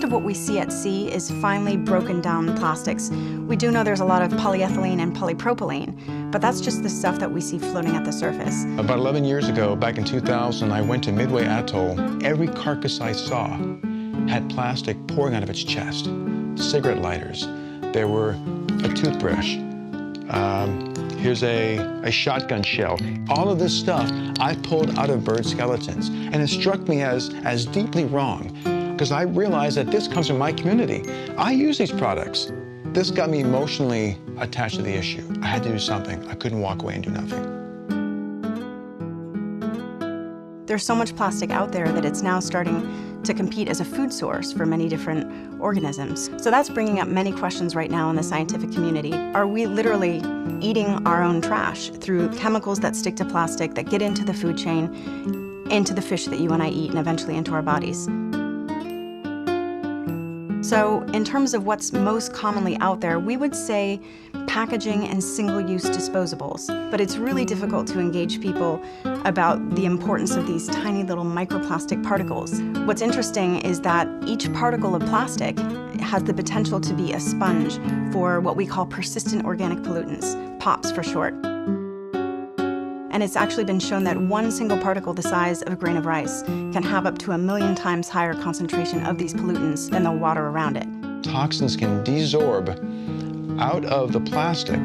most of what we see at sea is finely broken down plastics. We do know there's a lot of polyethylene and polypropylene, but that's just the stuff that we see floating at the surface. About 11 years ago, back in 2000, I went to Midway Atoll. Every carcass I saw had plastic pouring out of its chest. Cigarette lighters. There were a toothbrush. Here's a shotgun shell. All of this stuff I pulled out of bird skeletons. And it struck me as deeply wrong, because I realized that this comes from my community. I use these products. This got me emotionally attached to the issue. I had to do something. I couldn't walk away and do nothing. There's so much plastic out there that it's now starting to compete as a food source for many different organisms. So that's bringing up many questions right now in the scientific community. Are we literally eating our own trash through chemicals that stick to plastic, that get into the food chain, into the fish that you and I eat, and eventually into our bodies? So in terms of what's most commonly out there, we would say packaging and single-use disposables. But it's really difficult to engage people about the importance of these tiny little microplastic particles. What's interesting is that each particle of plastic has the potential to be a sponge for what we call persistent organic pollutants, POPs for short. And it's actually been shown that one single particle the size of a grain of rice can have up to 1 million times higher concentration of these pollutants than the water around it. Toxins can desorb out of the plastic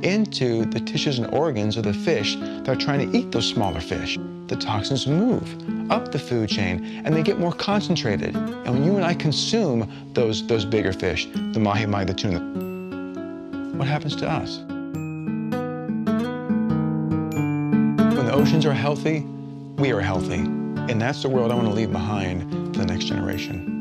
into the tissues and organs of the fish that are trying to eat those smaller fish. The toxins move up the food chain and they get more concentrated. And when you and I consume those bigger fish, the mahi-mahi, the tuna, what happens to us? When the oceans are healthy, we are healthy. And that's the world I want to leave behind for the next generation.